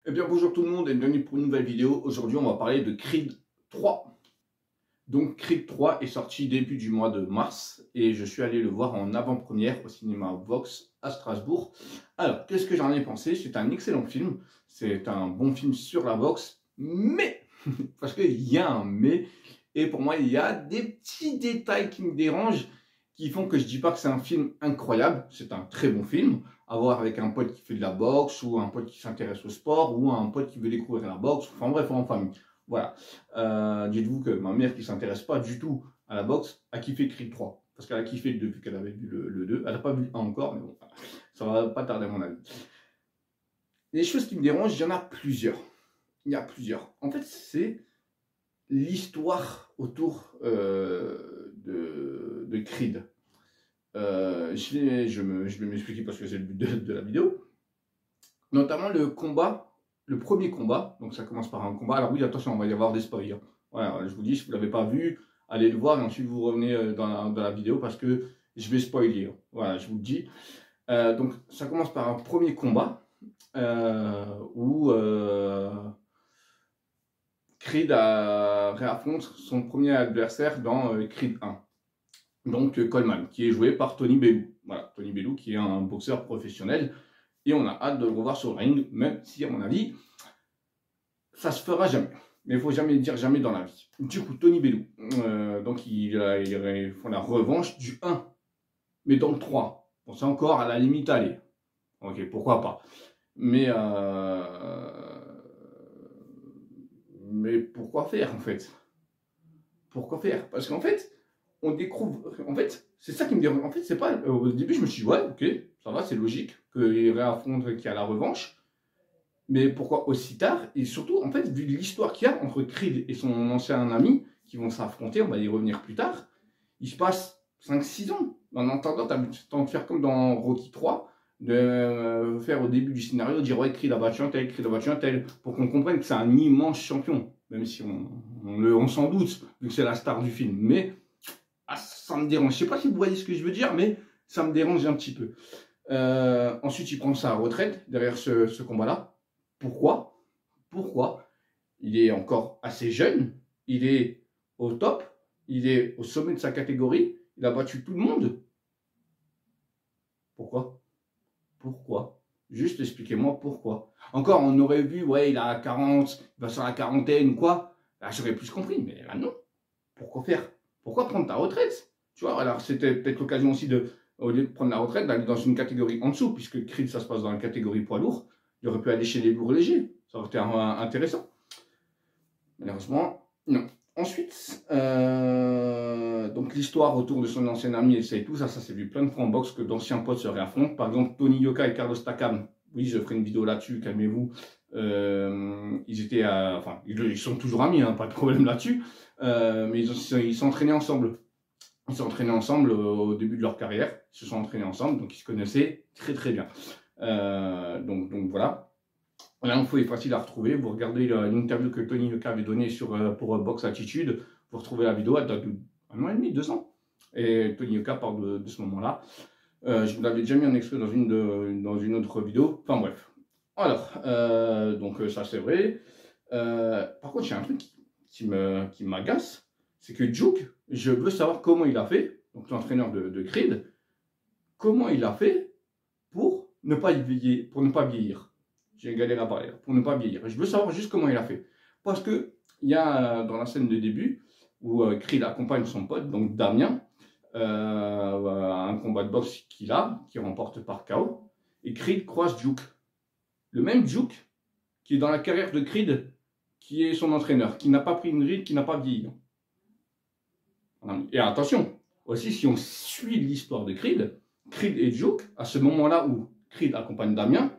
Eh bien bonjour tout le monde et bienvenue pour une nouvelle vidéo. Aujourd'hui on va parler de Creed 3. Donc Creed 3 est sorti début du mois de mars et je suis allé le voir en avant-première au cinéma Vox à Strasbourg. Alors qu'est-ce que j'en ai pensé? C'est un excellent film, c'est un bon film sur la boxe, mais, parce qu'il y a un mais, et pour moi il y a des petits détails qui me dérangent, qui font que je dis pas que c'est un film incroyable, c'est un très bon film, à voir avec un pote qui fait de la boxe, ou un pote qui s'intéresse au sport, ou un pote qui veut découvrir la boxe, enfin bref, en famille. Voilà. Dites-vous que ma mère qui s'intéresse pas du tout à la boxe a kiffé Creed 3. Parce qu'elle a kiffé le 2 vu qu'elle avait vu le 2. Elle n'a pas vu le 1 encore, mais bon, ça va pas tarder à mon avis. Les choses qui me dérangent, il y en a plusieurs. Il y a plusieurs. En fait, c'est l'histoire autour de Creed. Je vais m'expliquer parce que c'est le but de la vidéo. Notamment le combat, le premier combat. Donc ça commence par un combat. Alors oui, attention, on va y avoir des spoilers. Voilà, je vous dis, si vous ne l'avez pas vu, allez le voir et ensuite vous revenez dans la vidéo parce que je vais spoiler. Voilà, je vous le dis. Donc ça commence par un premier combat où Creed réaffronte son premier adversaire dans Creed 1. Donc Coleman, qui est joué par Tony Bellew. Voilà, Tony Bellew qui est un boxeur professionnel. Et on a hâte de le revoir sur le ring, même si à mon avis, ça se fera jamais. Mais il ne faut jamais dire jamais dans la vie. Du coup, Tony Bellew, donc ils font la revanche du 1. Mais dans le 3, on sait encore à la limite aller. Ok, pourquoi pas. Mais pourquoi faire en fait? Pourquoi faire? Parce qu'en fait, on découvre, en fait, c'est ça qui me dérange. En fait, c'est pas, au début, je me suis dit, ouais, ok, ça va, c'est logique qu'il réaffronte, qu'il y a la revanche. Mais pourquoi aussi tard? Et surtout, en fait, vu l'histoire qu'il y a entre Creed et son ancien ami, qui vont s'affronter, on va y revenir plus tard, il se passe 5-6 ans. En attendant, tu as le temps de faire comme dans Rocky 3, de faire au début du scénario, dire, ouais, Creed a battu un tel, Creed a battu un tel, pour qu'on comprenne que c'est un immense champion, même si on s'en doute, vu que c'est la star du film. Mais ça me dérange. Je ne sais pas si vous voyez ce que je veux dire, mais ça me dérange un petit peu. Ensuite, il prend sa retraite derrière ce combat-là. Pourquoi? Pourquoi? Il est encore assez jeune, il est au top, il est au sommet de sa catégorie, il a battu tout le monde. Pourquoi? Pourquoi? Juste expliquez-moi pourquoi. Encore, on aurait vu, ouais, il a 40, il va sur la quarantaine ou quoi. Là, j'aurais plus compris, mais là, non. Pourquoi faire? Pourquoi prendre ta retraite? Tu vois, alors c'était peut-être l'occasion aussi de, au lieu de prendre la retraite, d'aller dans une catégorie en dessous, puisque Creed, ça se passe dans la catégorie poids lourd. Il aurait pu aller chez les lourds légers. Ça aurait été intéressant. Malheureusement, non. Ensuite, donc l'histoire autour de son ancien ami et tout, ça s'est vu plein de fois en boxe que d'anciens potes se réaffrontent. Par exemple, Tony Yoka et Carlos Takam. Oui, je ferai une vidéo là-dessus, calmez-vous. Ils étaient, enfin, ils sont toujours amis, hein, pas de problème là-dessus. Mais ils s'entraînaient ensemble. Ils s'entraînaient ensemble au début de leur carrière. Ils se sont entraînés ensemble, donc ils se connaissaient très très bien. Donc voilà. L'info est facile à retrouver. Vous regardez l'interview que Tony Yoka avait donnée pour Box Attitude. Vous retrouvez la vidéo. Elle date d'un an et demi, 2 ans. Et Tony Yoka parle de ce moment-là. Je vous l'avais déjà mis en extrait dans une autre vidéo. Enfin bref. Alors, donc ça c'est vrai. Par contre, il y a un truc qui m'agace. C'est que Juke, je veux savoir comment il a fait. Donc l'entraîneur de Creed. Comment il a fait pour ne pas vieillir. J'ai galéré à parler, pour ne pas vieillir. Je veux savoir juste comment il a fait. Parce que il y a dans la scène de début où Creed accompagne son pote, donc Damien, un combat de boxe qu'il remporte par KO. Et Creed croise Juke. Le même Juke qui est dans la carrière de Creed, qui est son entraîneur, qui n'a pas pris une ride, qui n'a pas vieilli. Et attention, aussi si on suit l'histoire de Creed et Juke, à ce moment-là où Creed accompagne Damien,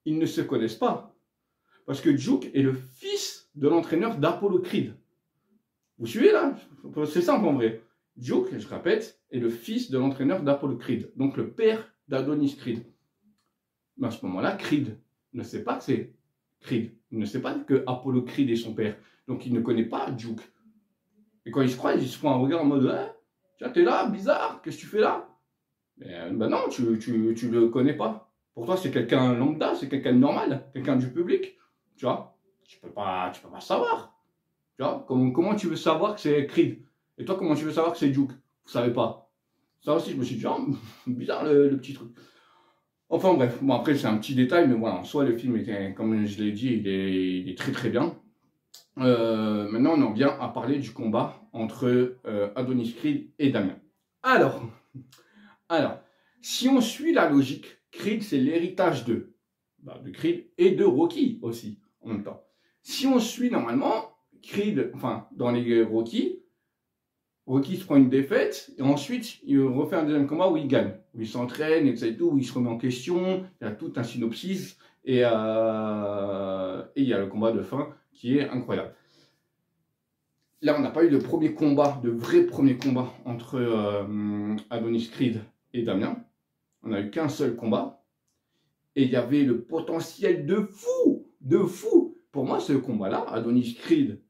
ils ne se connaissent pas. Parce que Juke est le fils de l'entraîneur d'Apollo Creed. Vous suivez là? C'est simple en vrai. Juke, je répète, est le fils de l'entraîneur d'Apollo Creed. Donc le père d'Adonis Creed. Mais à ce moment-là, Creed ne sait pas que c'est Creed. Il ne sait pas que Apollo Creed est son père. Donc il ne connaît pas Juke. Et quand ils se croisent, ils se font un regard en mode tiens, t'es là, bizarre, qu'est-ce que tu fais là? Ben non, tu le connais pas. Pour toi, c'est quelqu'un lambda, c'est quelqu'un de normal, quelqu'un du public. tu vois. Tu peux pas savoir. Tu vois, comment tu veux savoir que c'est Creed? Et toi, comment tu veux savoir que c'est Duke? Vous savez pas. Ça aussi, je me suis dit, oh, bizarre le petit truc. Enfin bref, bon après c'est un petit détail, mais voilà, en soi le film était, comme je l'ai dit, il est très très bien. Maintenant on en vient à parler du combat entre Adonis Creed et Damien. Alors, si on suit la logique, Creed c'est l'héritage de Creed et de Rocky aussi en même temps. Si on suit normalement, Creed, enfin dans les Rocky se prend une défaite, et ensuite, il refait un deuxième combat où il gagne, où il s'entraîne, et tout, où il se remet en question, il y a tout un synopsis, et il y a le combat de fin qui est incroyable. Là, on n'a pas eu de premier combat, de vrai premier combat entre Adonis Creed et Damien. On n'a eu qu'un seul combat, et il y avait le potentiel de fou, de fou. Pour moi, ce combat-là, Adonis Creed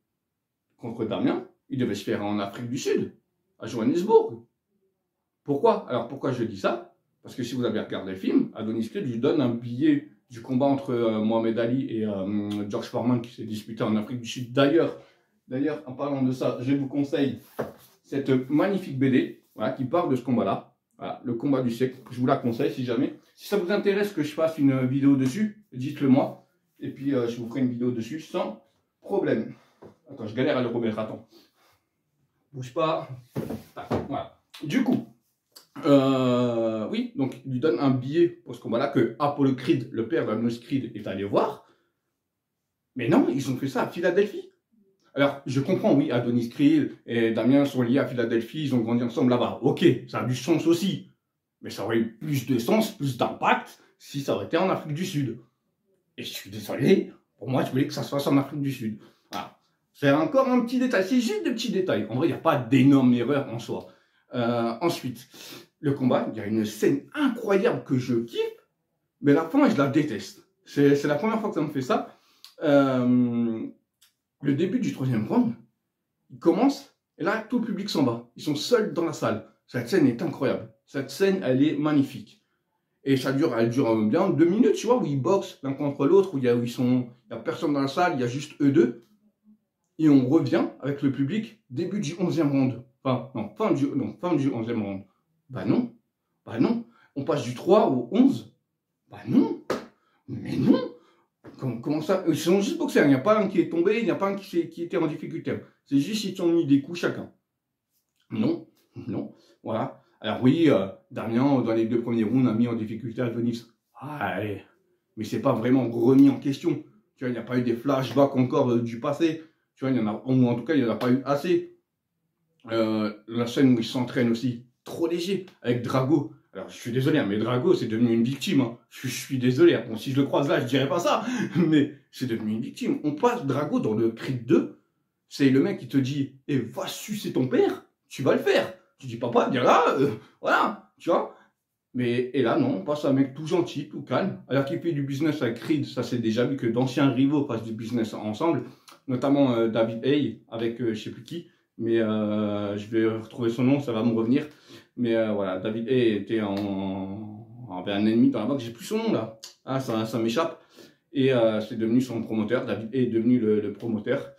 contre Damien, il devait se faire en Afrique du Sud, à Johannesburg. Pourquoi? Alors pourquoi je dis ça? Parce que si vous avez regardé le film, Adonis Creed lui donne un billet du combat entre Mohamed Ali et George Foreman qui s'est disputé en Afrique du Sud. D'ailleurs, en parlant de ça, je vous conseille cette magnifique BD voilà, qui parle de ce combat-là. Voilà, le combat du siècle. Je vous la conseille si jamais. Si ça vous intéresse que je fasse une vidéo dessus, dites-le moi. Et puis je vous ferai une vidéo dessus sans problème. Attends, je galère à le remettre, attends. Bouge pas. Voilà. Du coup, oui, donc il lui donne un billet pour ce combat-là que Apollo Creed, le père d'Adonis Creed, est allé voir. Mais non, ils ont fait ça à Philadelphie. Alors, je comprends, oui, Adonis Creed et Damien sont liés à Philadelphie, ils ont grandi ensemble là-bas. Ok, ça a du sens aussi. Mais ça aurait eu plus de sens, plus d'impact si ça aurait été en Afrique du Sud. Et je suis désolé, pour moi, je voulais que ça se fasse en Afrique du Sud. Voilà. C'est encore un petit détail, c'est juste des petits détails. En vrai, il n'y a pas d'énorme erreur en soi. Ensuite, le combat, il y a une scène incroyable que je kiffe, mais la fin, je la déteste. C'est la première fois que ça me fait ça. Le début du troisième round, il commence, et là, tout le public s'en va. Ils sont seuls dans la salle. Cette scène est incroyable. Cette scène, elle est magnifique. Et elle dure bien 2 minutes, tu vois, où ils boxent l'un contre l'autre, où il y a personne dans la salle, il y a juste eux deux. Et on revient avec le public, début du 11e round. Enfin, non, fin du 11e round. Bah non. On passe du 3 au 11. Bah non. Mais non. Comment ça? Ils sont juste boxés. Il n'y a pas un qui est tombé, il n'y a pas un qui était en difficulté. C'est juste qu'ils ont mis des coups chacun. Non. Voilà. Alors oui, Damien, dans les 2 premiers rounds, a mis en difficulté Adonis. Ah, mais c'est pas vraiment remis en question. Tu vois, il n'y a pas eu des flashbacks encore du passé. Tu vois, il y en a, ou en tout cas, il n'y en a pas eu assez. La scène où il s'entraîne aussi, trop léger, avec Drago. Alors, je suis désolé, mais Drago, c'est devenu une victime. Hein. Je suis désolé. Bon, si je le croise là, je dirais pas ça. Mais c'est devenu une victime. On passe Drago dans le Creed 2. C'est le mec qui te dit, eh, va sucer ton père, tu vas le faire. Tu dis, papa, viens là, voilà, tu vois. Mais, et là, non, on passe à un mec tout gentil, tout calme. Alors qu'il fait du business avec Creed, ça c'est déjà vu que d'anciens rivaux passent du business ensemble. Notamment David Haye avec je sais plus qui. Mais je vais retrouver son nom, ça va me revenir. Mais voilà, David Haye avait un ennemi dans la boxe, j'ai plus son nom là. Ah, ça m'échappe. Et c'est devenu son promoteur. David Haye est devenu le promoteur.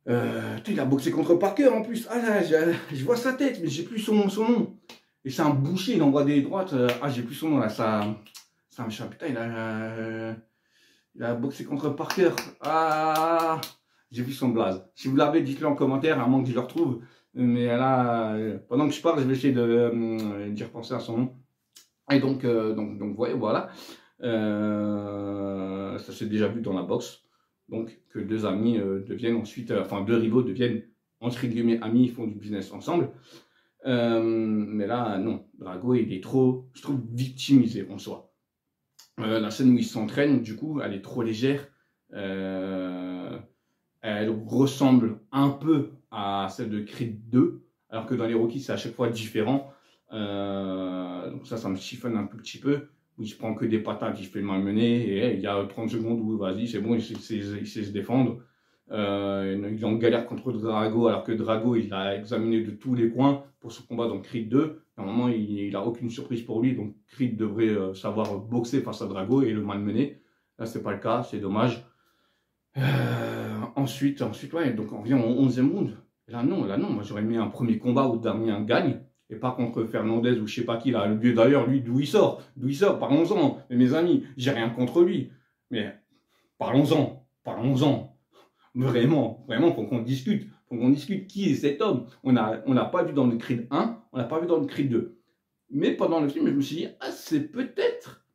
Il a boxé contre Parker en plus. Ah là, je vois sa tête, mais j'ai plus son nom. Et c'est un boucher, il envoie des droites. Ah, j'ai plus son nom là, ça m'échappe. Putain, il a boxé contre Parker. Ah, j'ai vu son blaze. Si vous l'avez, dites-le en commentaire, à moins que je le retrouve. Mais là, pendant que je parle, je vais essayer d'y repenser à son nom. Et donc voilà. Ça s'est déjà vu dans la boxe. Donc, que 2 amis deviennent ensuite, enfin 2 rivaux deviennent, entre guillemets, amis, ils font du business ensemble. Mais là, non. Drago, il est trop, je trouve, victimisé en soi. La scène où il s'entraîne, du coup, elle est trop légère. Elle ressemble un peu à celle de Creed 2, alors que dans les Rocky, c'est à chaque fois différent. Donc ça me chiffonne un petit peu. Où il se prend que des patates, il se fait malmener, et il y a 30 secondes où, vas-y, c'est bon, il sait se défendre. Il est en galère contre Drago, alors que Drago, il l'a examiné de tous les coins pour ce combat dans Creed 2. Normalement, il n'a aucune surprise pour lui, donc Creed devrait savoir boxer face à Drago et le malmener. Là, c'est pas le cas, c'est dommage. Ensuite, ouais, donc on revient au 11e round. Et là, non, moi j'aurais mis un premier combat où Damien gagne, et pas contre Fernandez ou je sais pas qui, là. D'ailleurs, lui, d'où il sort, parlons-en. Mais mes amis, j'ai rien contre lui. Mais parlons-en. Vraiment, faut qu'on discute. Faut qu'on discute qui est cet homme. On n'a pas vu dans le Creed 1, on n'a pas vu dans le Creed 2. Mais pendant le film, je me suis dit, ah, c'est peut-être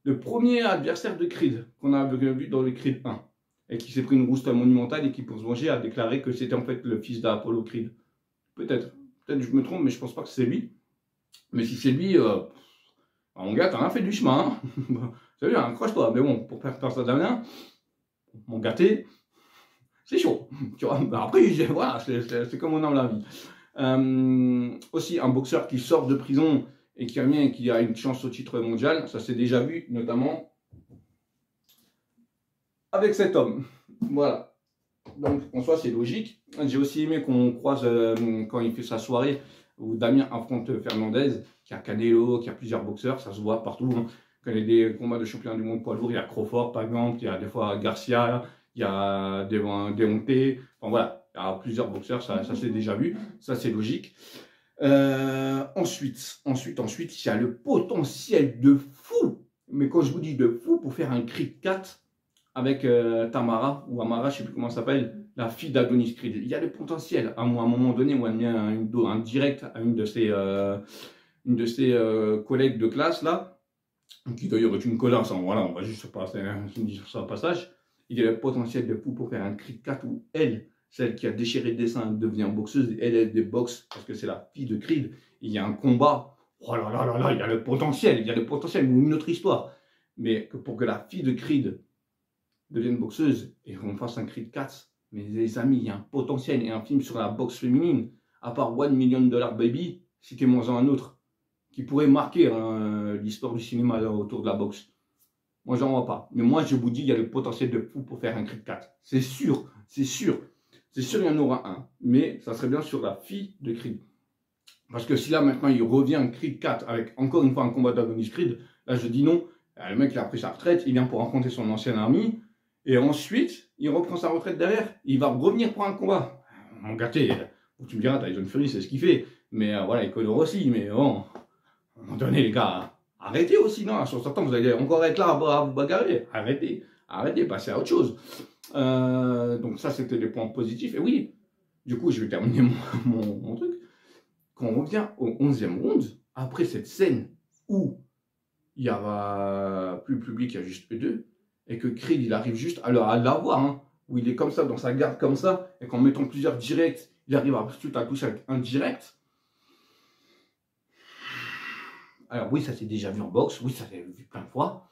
le premier adversaire de Creed qu'on a vu dans le Creed 1. Et qui s'est pris une rouste monumentale et qui, pour se venger, a déclaré que c'était en fait le fils d'Apollo Creed. Peut-être je me trompe, mais je pense pas que c'est lui. Mais si c'est lui, mon gars, t'as rien fait du chemin. Hein. Salut, accroche-toi. Mais bon, pour faire ça Damien, mon gâté, c'est chaud. Tu vois. Après, voilà, c'est comme on aime la vie. Aussi, un boxeur qui sort de prison et qui revient et qui a une chance au titre mondial, ça s'est déjà vu, notamment avec cet homme. Voilà. Donc, en soi, c'est logique. J'ai aussi aimé qu'on croise quand il fait sa soirée où Damien affronte Fernandez, qui a Canelo, qui a plusieurs boxeurs, ça se voit partout. Hein. Quand il y a des combats de championnat du monde poids lourd, il y a Crawford par exemple, il y a des fois Garcia, il y a Deontay. Enfin voilà, il y a plusieurs boxeurs, ça s'est déjà vu, ça c'est logique. Ensuite, il y a le potentiel de fou. Mais quand je vous dis de fou, pour faire un Creed 4 avec Tamara, ou Amara, je ne sais plus comment ça s'appelle, la fille d'Adonis Creed. Il y a le potentiel. À un moment donné, moi, elle a mis un direct à une de ses collègues de classe, là, qui d'ailleurs est une connasse. Hein, voilà, on va juste passer ça au passage. Il y a le potentiel de fou pour faire un Creed 4 où elle, celle qui a déchiré le dessin, devient boxeuse, et elle des boxe, parce que c'est la fille de Creed. Il y a un combat. Oh là là là là, il y a le potentiel, ou une autre histoire. Mais pour que la fille de Creed devienne boxeuse et qu'on fasse un Creed 4, mais les amis, il y a un potentiel et un film sur la boxe féminine, à part $1 million baby, citez-moi un autre, qui pourrait marquer l'histoire du cinéma autour de la boxe. Moi, j'en vois pas. Mais moi, je vous dis, il y a le potentiel de fou pour faire un Creed 4. C'est sûr. C'est sûr, il y en aura un. Mais ça serait bien sur la fille de Creed. Parce que si là, maintenant, il revient un Creed 4 avec encore une fois un combat d'Adonis Creed, là, je dis non. Le mec, il a pris sa retraite, il vient pour rencontrer son ancien ami. Et ensuite, il reprend sa retraite derrière. Il va revenir pour un combat. Mon gâté, tu me diras, Tyson Fury, c'est ce qu'il fait. Mais voilà, il Conor aussi. Mais bon, à un moment donné, les gars, arrêtez aussi. Non, à 60 ans, vous allez encore être là à vous bagarrer. Arrêtez, passez à autre chose. Donc ça, c'était les points positifs. Et oui, du coup, je vais terminer mon truc. Quand on revient au 11e round, après cette scène où il n'y a plus le public, il y a juste eux deux, et que Creed, il arrive juste à l'avoir, hein, où il est comme ça, dans sa garde comme ça, et qu'en mettant plusieurs directs, il arrive à tout à toucher avec un direct. Alors oui, ça s'est déjà vu en boxe, oui, ça s'est vu plein de fois,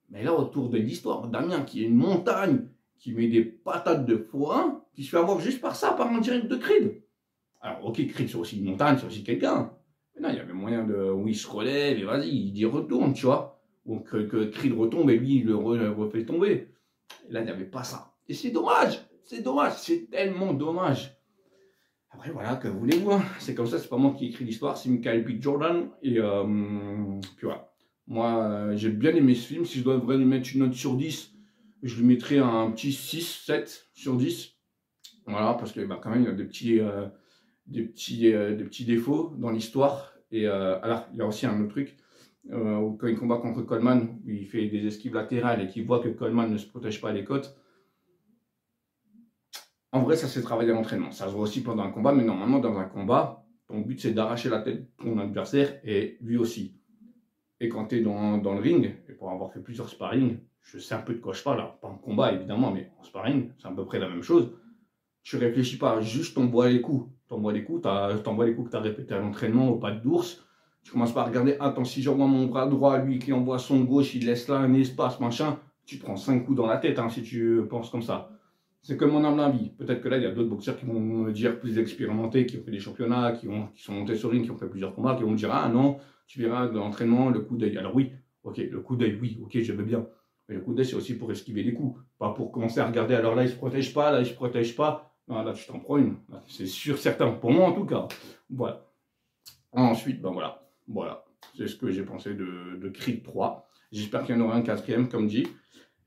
mais là, autour de l'histoire, Damien, qui est une montagne, qui met des patates de foin, qui se fait avoir juste par ça, par un direct de Creed. Alors, ok, Creed, c'est aussi une montagne, c'est aussi quelqu'un. Mais non, il y avait moyen où il se relève, et vas-y, il dit retourne, tu vois. Ou que Creed retombe, et lui, il le refait tomber. Et là, il n'y avait pas ça. Et c'est dommage, c'est tellement dommage. Après, voilà, que voulez-vous, hein. C'est comme ça, c'est pas moi qui écris l'histoire, c'est Michael B. Jordan. Et puis voilà. Moi, j'ai bien aimé ce film. Si je dois vraiment lui mettre une note sur 10, je lui mettrais un petit 6, 7 sur 10. Voilà, parce que quand même, il y a des petits défauts dans l'histoire. Et alors, il y a aussi un autre truc. Quand il combat contre Coleman, il fait des esquives latérales et qu'il voit que Coleman ne se protège pas les côtes. En vrai, ça c'est travailler à l'entraînement. Ça se voit aussi pendant un combat, mais normalement, dans un combat, ton but c'est d'arracher la tête de ton adversaire et lui aussi. Et quand tu es dans le ring, et pour avoir fait plusieurs sparring, je sais un peu de quoi je parle, alors pas en combat évidemment, mais en sparring, c'est à peu près la même chose. Tu réfléchis pas, juste t'envoies les coups. T'envoies les coups que tu as répété à l'entraînement au pas de d'ours. Tu commences par regarder, attends, si j'envoie mon bras droit, lui qui envoie son gauche, il laisse là un espace, machin, tu te prends 5 coups dans la tête, hein, si tu penses comme ça. C'est comme mon âme la vie. Peut-être que là, il y a d'autres boxeurs qui vont me dire plus expérimentés, qui ont fait des championnats, qui sont montés sur ring, qui ont fait plusieurs combats, qui vont me dire, ah non, tu verras de l'entraînement, le coup d'œil. Alors oui, ok, le coup d'œil, oui, ok, je veux bien. Mais le coup d'œil, c'est aussi pour esquiver les coups, pas pour commencer à regarder, alors là, il se protège pas, là, il se protège pas. Non, là, tu t'en prends une. C'est sûr, certain, pour moi en tout cas. Voilà. Ensuite, ben voilà. C'est ce que j'ai pensé de Creed 3. J'espère qu'il y en aura un quatrième, comme dit.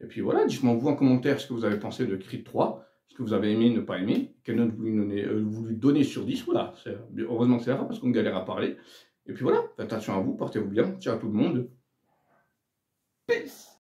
Et puis voilà, dites-moi vous en commentaire ce que vous avez pensé de Creed 3, ce que vous avez aimé, ne pas aimé, quelle note vous lui donnez sur 10. Voilà, heureusement que c'est la fin parce qu'on galère à parler. Et puis voilà, faites attention à vous, portez-vous bien, ciao à tout le monde. Peace.